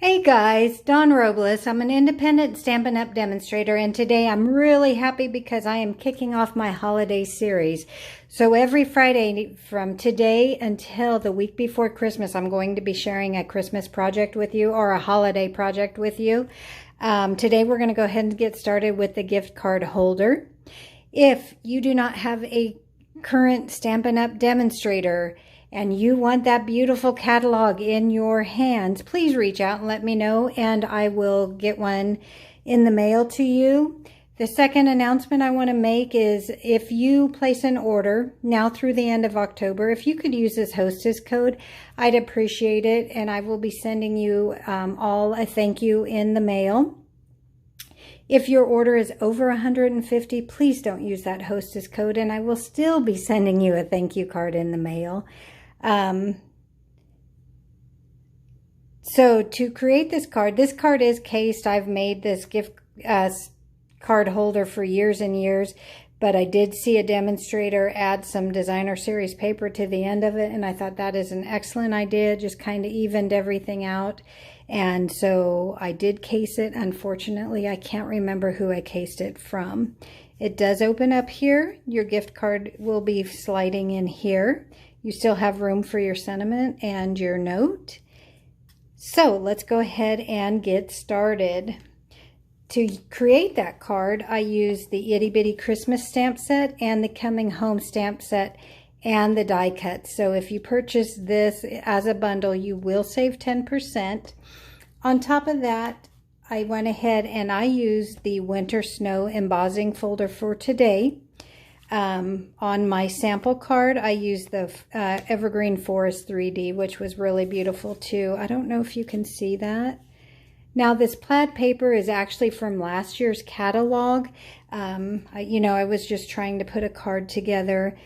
Hey guys, Dawn Robles. I'm an independent Stampin' Up! Demonstrator, and today I'm really happy because I am kicking off my holiday series. So every Friday from today until the week before Christmas, I'm going to be sharing a Christmas project with you or a holiday project with you. Today we're going to go ahead and get started with the gift card holder. If you do not have a current Stampin' Up! Demonstrator, and you want that beautiful catalog in your hands, please reach out and let me know, and I will get one in the mail to you. The second announcement I want to make is if you place an order now through the end of October, if you could use this Hostess code, I'd appreciate it, and I will be sending you all a thank you in the mail. If your order is over 150, please don't use that Hostess code, and I will still be sending you a thank you card in the mail. So to create this card is cased. I've made this gift card holder for years and years, but I did see a demonstrator add some designer series paper to the end of it, and I thought that is an excellent idea. It just kind of evened everything out, and so I did case it. Unfortunately, I can't remember who I cased it from. It does open up here. Your gift card will be sliding in here. You still have room for your sentiment and your note. So let's go ahead and get started. To create that card, I used the Itty Bitty Christmas stamp set and the Coming Home stamp set and the die cut. So if you purchase this as a bundle, you will save 10%. On top of that, I went ahead and I used the Winter Snow embossing folder for today. On my sample card, I used the Evergreen Forest 3D, which was really beautiful too. I don't know if you can see that. Now, this plaid paper is actually from last year's catalog. I was just trying to put a card together.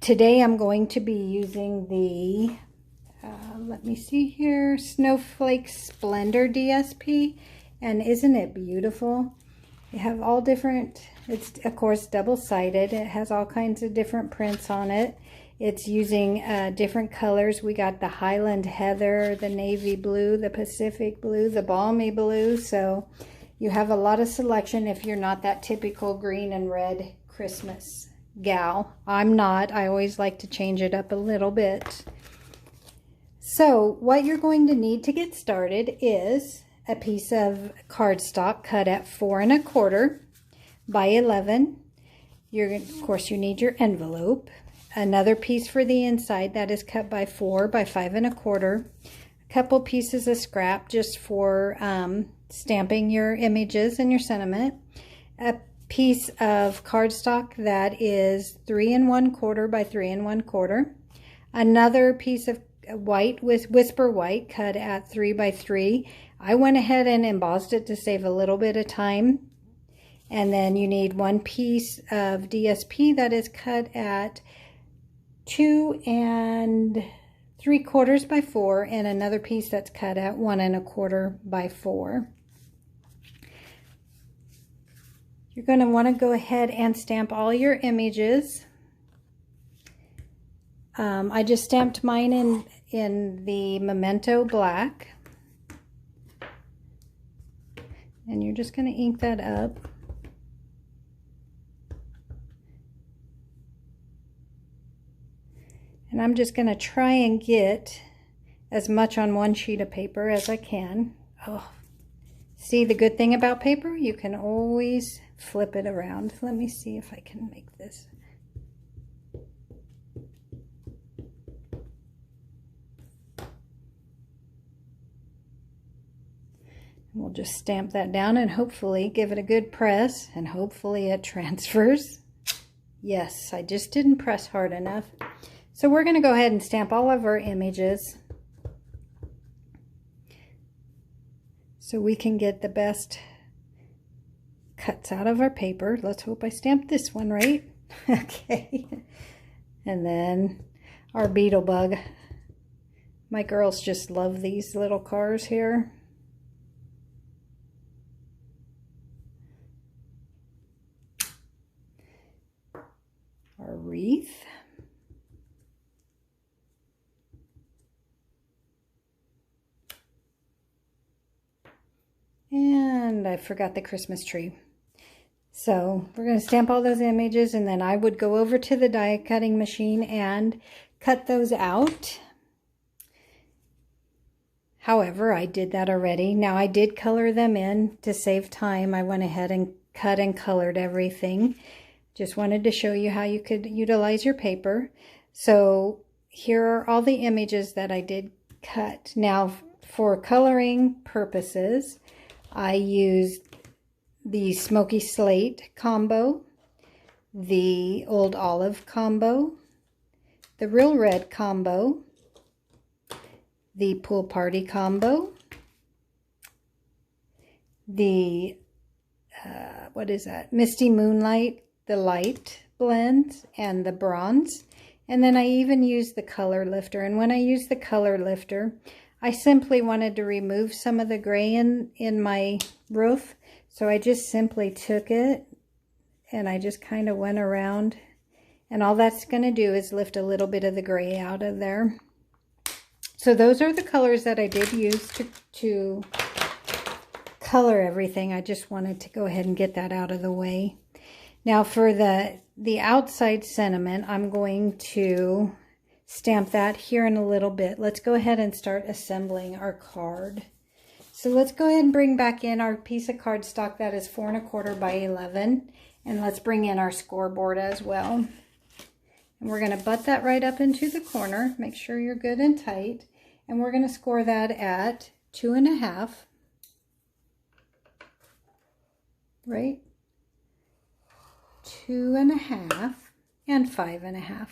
Today, I'm going to be using the, let me see here, Snowflake Splendor DSP. And isn't it beautiful? You have all different, it's of course double-sided. It has all kinds of different prints on it. It's using different colors. We got the Highland Heather, the Navy Blue, the Pacific Blue, the Balmy Blue. So you have a lot of selection if you're not that typical green and red Christmas gal. I'm not. I always like to change it up a little bit. So what you're going to need to get started is a piece of cardstock cut at 4 1/4 by 11. Of course, you need your envelope. Another piece for the inside that is cut by 4 by 5 1/4. A couple pieces of scrap just for stamping your images and your sentiment. A piece of cardstock that is 3 1/4 by 3 1/4. Another piece of white with whisper white cut at 3 by 3. I went ahead and embossed it to save a little bit of time. And then you need one piece of DSP that is cut at 2 3/4 by 4, and another piece that's cut at 1 1/4 by 4. You're going to want to go ahead and stamp all your images. I just stamped mine in the Memento Black. And you're just going to ink that up. And I'm just going to try and get as much on one sheet of paper as I can. Oh, see, the good thing about paper, you can always flip it around. Let me see if I can make this. We'll just stamp that down and hopefully give it a good press, and hopefully it transfers. Yes, I just didn't press hard enough. So we're going to go ahead and stamp all of our images so we can get the best cuts out of our paper. Let's hope I stamped this one right. Okay. And then our beetle bug. My girls just love these little cars here. Our wreath. And I forgot the Christmas tree. So we're going to stamp all those images, and then I would go over to the die cutting machine and cut those out. However, I did that already. Now I did color them in to save time. I went ahead and cut and colored everything. Just wanted to show you how you could utilize your paper. So here are all the images that I did cut. Now for coloring purposes, I used the Smoky Slate combo, the Old Olive combo, the Real Red combo, the Pool Party combo, the, what is that? Misty Moonlight, the light blend, and the bronze. And then I even used the color lifter. And when I used the color lifter, I simply wanted to remove some of the gray in my roof. So I just simply took it and I just kind of went around, and all that's going to do is lift a little bit of the gray out of there. So those are the colors that I did use to color everything. I just wanted to go ahead and get that out of the way. Now for the outside sentiment, I'm going to stamp that here in a little bit. Let's go ahead and start assembling our card. So let's go ahead and bring back in our piece of cardstock that is 4 1/4 by 11. And let's bring in our scoreboard as well. And we're going to butt that right up into the corner. Make sure you're good and tight. And we're going to score that at 2 1/2. Right? 2 1/2 and 5 1/2.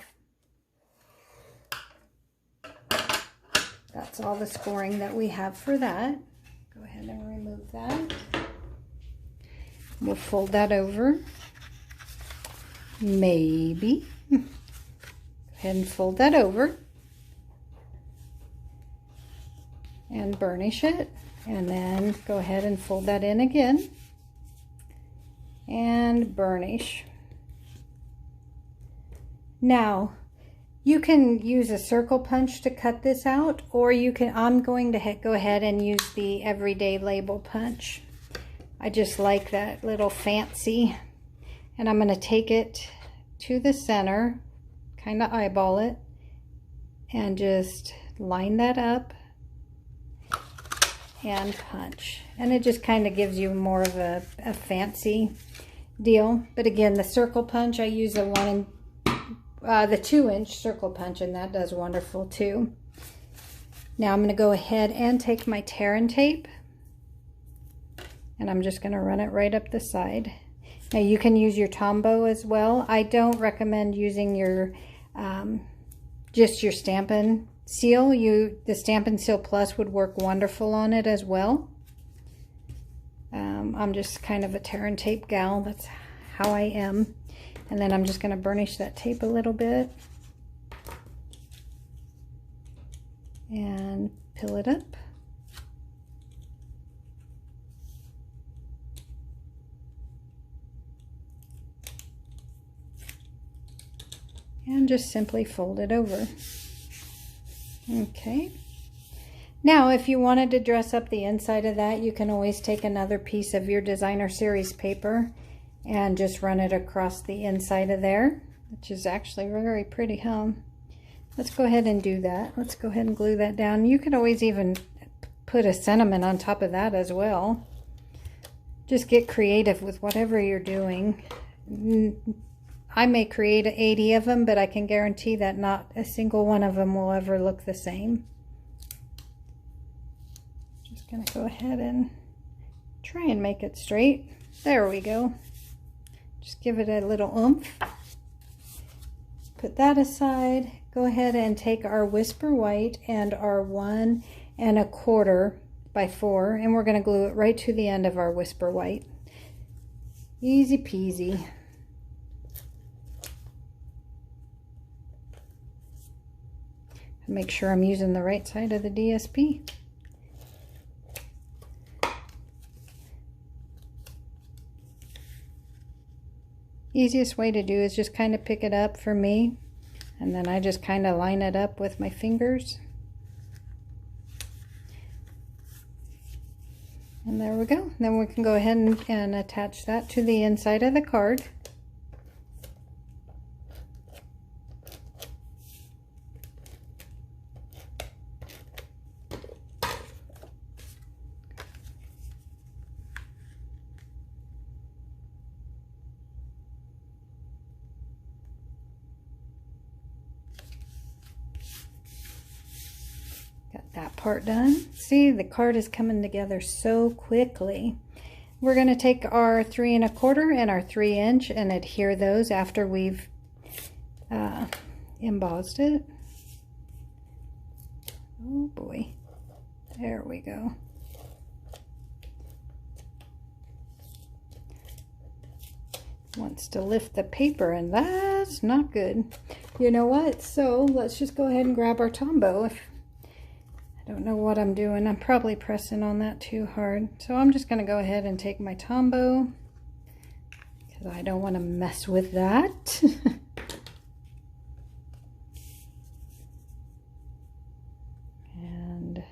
That's all the scoring that we have for that. Go ahead and remove that. We'll fold that over. Maybe. Go ahead and fold that over. And burnish it. And then go ahead and fold that in again. And burnish. Now, you can use a circle punch to cut this out, or you can, I'm going to go ahead and use the everyday label punch. I just like that little fancy. And I'm going to take it to the center, kind of eyeball it, and just line that up and punch. And it just kind of gives you more of a fancy deal. But again, the circle punch, I use the 2-inch circle punch, and that does wonderful too. Now I'm going to go ahead and take my tear and tape, and I'm just going to run it right up the side. Now you can use your Tombow as well. I don't recommend using your just your Stampin' Seal. The Stampin' Seal Plus would work wonderful on it as well. I'm just kind of a tear and tape gal. That's how I am. And then I'm just going to burnish that tape a little bit and peel it up. And just simply fold it over. Okay. Now, if you wanted to dress up the inside of that, you can always take another piece of your designer series paper and just run it across the inside of there, which is actually very pretty, huh? Let's go ahead and do that. Let's go ahead and glue that down. You could always even put a sentiment on top of that as well. Just get creative with whatever you're doing. I may create 80 of them, but I can guarantee that not a single one of them will ever look the same. Just gonna go ahead and try and make it straight. There we go. Just give it a little oomph. Put that aside. Go ahead and take our Whisper White and our 1 1/4 by 4, and we're going to glue it right to the end of our Whisper White. Easy peasy. Make sure I'm using the right side of the DSP. Easiest way to do is just kind of pick it up for me, and then I just kind of line it up with my fingers. And there we go. Then we can go ahead and attach that to the inside of the card. Got that part done. See, the card is coming together so quickly. We're going to take our 3 1/4 and our 3 inch and adhere those after we've embossed it. Oh boy, there we go. Wants to lift the paper, and that's not good. You know what? So let's just go ahead and grab our Tombow. I don't know what I'm doing. I'm probably pressing on that too hard. So I'm just going to go ahead and take my Tombow because I don't want to mess with that. And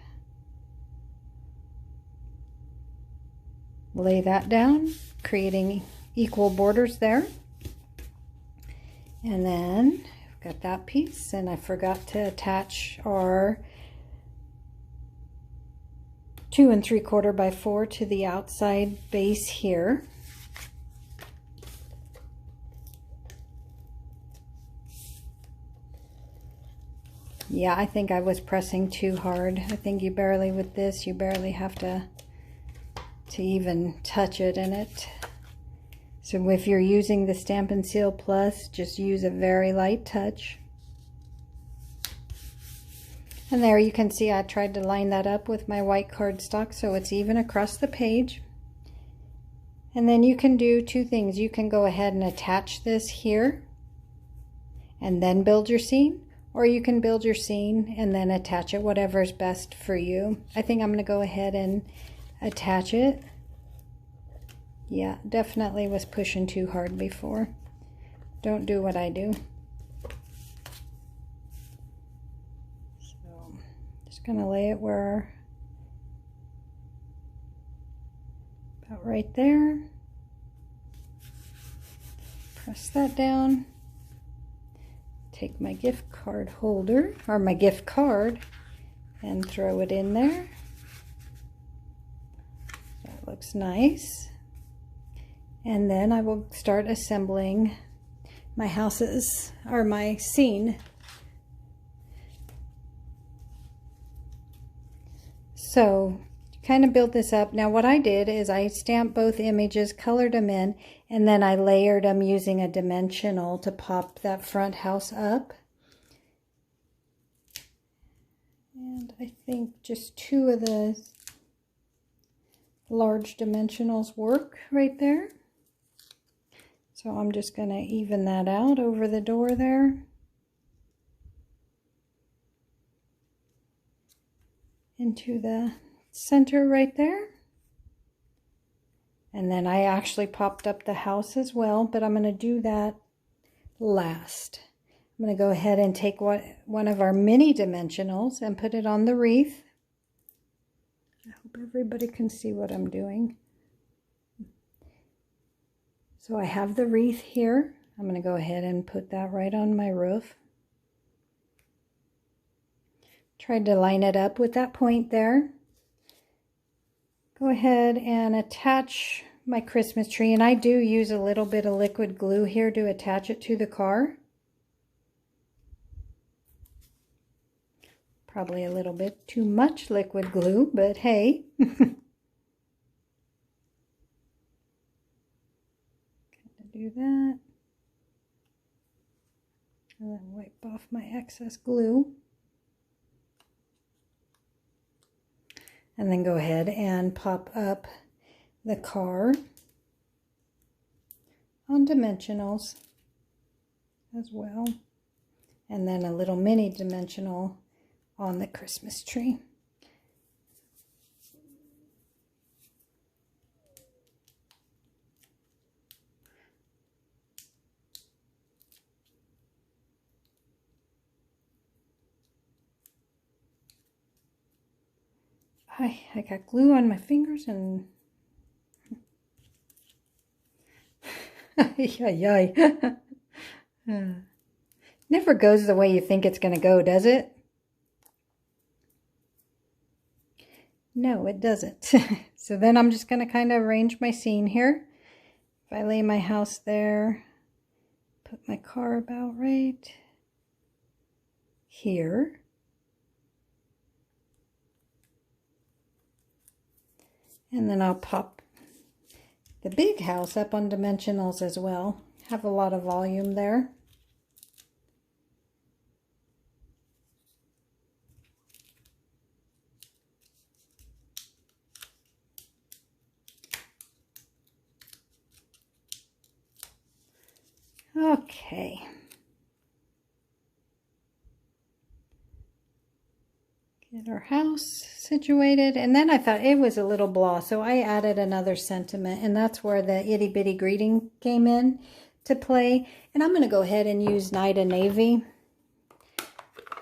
lay that down, creating equal borders there. And then I've got that piece, and I forgot to attach our 2 3/4 by 4 to the outside base here. Yeah, I think I was pressing too hard. I think you barely, with this, you barely have to even touch it in it. So if you're using the Stampin' Seal Plus, just use a very light touch. And there you can see I tried to line that up with my white cardstock so it's even across the page. And then you can do 2 things. You can go ahead and attach this here and then build your scene, or you can build your scene and then attach it, whatever's best for you. I think I'm going to go ahead and attach it. Yeah, definitely was pushing too hard before. Don't do what I do. So, just gonna lay it where, about right there. Press that down. Take my gift card holder, or my gift card, and throw it in there. That looks nice. And then I will start assembling my houses, or my scene. So kind of build this up. Now what I did is I stamped both images, colored them in, and then I layered them using a dimensional to pop that front house up. And I think just 2 of the large dimensionals work right there. So I'm just going to even that out over the door there. Into the center right there. And then I actually popped up the house as well, but I'm going to do that last. I'm going to go ahead and take one of our mini dimensionals and put it on the wreath. I hope everybody can see what I'm doing. So I have the wreath here. I'm going to go ahead and put that right on my roof. Tried to line it up with that point there. Go ahead and attach my Christmas tree, and I do use a little bit of liquid glue here to attach it to the car. Probably a little bit too much liquid glue, but hey. Do that, and then wipe off my excess glue, and then go ahead and pop up the car on dimensionals as well, and then a little mini dimensional on the Christmas tree. I got glue on my fingers and... Never goes the way you think it's going to go, does it? No, it doesn't. So then I'm just going to kind of arrange my scene here. If I lay my house there, put my car about right here. And then I'll pop the big house up on dimensionals as well. Have a lot of volume there. Okay. Get our house situated. And then I thought it was a little blah, so I added another sentiment, and that's where the itty bitty greeting came in to play. And I'm going to go ahead and use Night of Navy.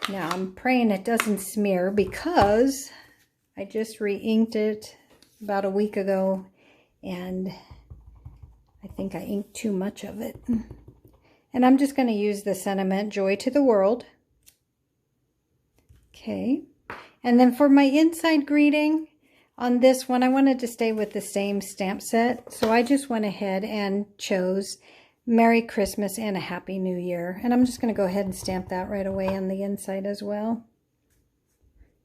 Now I'm praying it doesn't smear because I just re-inked it about a week ago, and I think I inked too much of it. And I'm just going to use the sentiment, Joy to the World. Okay. And then for my inside greeting, on this one, I wanted to stay with the same stamp set. So I just went ahead and chose Merry Christmas and a Happy New Year. And I'm just going to go ahead and stamp that right away on the inside as well.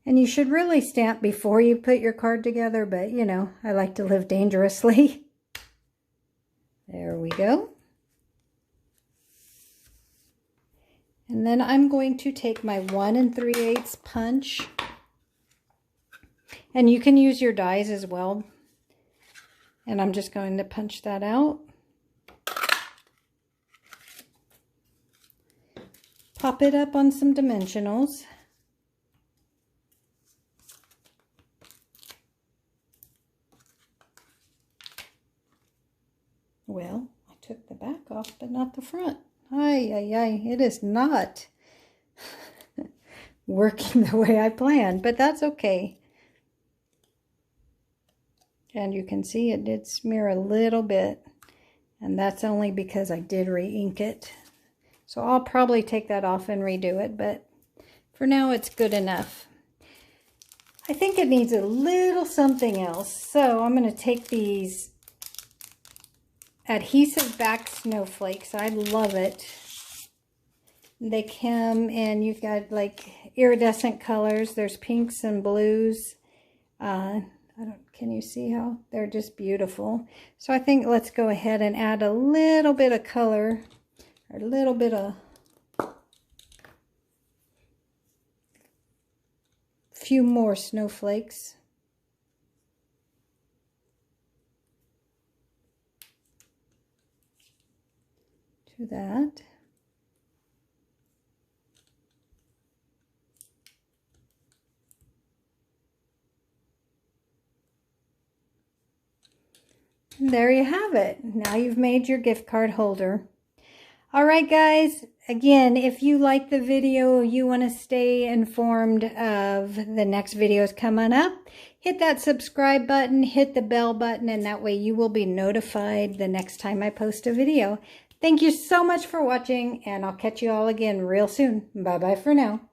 And you should really stamp before you put your card together, but you know, I like to live dangerously. There we go. And then I'm going to take my 1 3/8 punch. And you can use your dies as well. And I'm just going to punch that out. Pop it up on some dimensionals. Well, I took the back off, but not the front. Ay, ay, ay, it is not working the way I planned, but that's okay. And you can see it did smear a little bit, and that's only because I did re-ink it. So I'll probably take that off and redo it, but for now it's good enough. I think it needs a little something else, so I'm going to take these adhesive back snowflakes. I love it. They come in, you've got like iridescent colors. There's pinks and blues. Can you see how they're just beautiful? So I think let's go ahead and add a little bit of color, or a little bit of, few more snowflakes. To that. And there you have it. Now you've made your gift card holder. All right, guys. Again, if you like the video, you want to stay informed of the next videos coming up, hit that subscribe button, hit the bell button, and that way you will be notified the next time I post a video. Thank you so much for watching, and I'll catch you all again real soon. Bye-bye for now.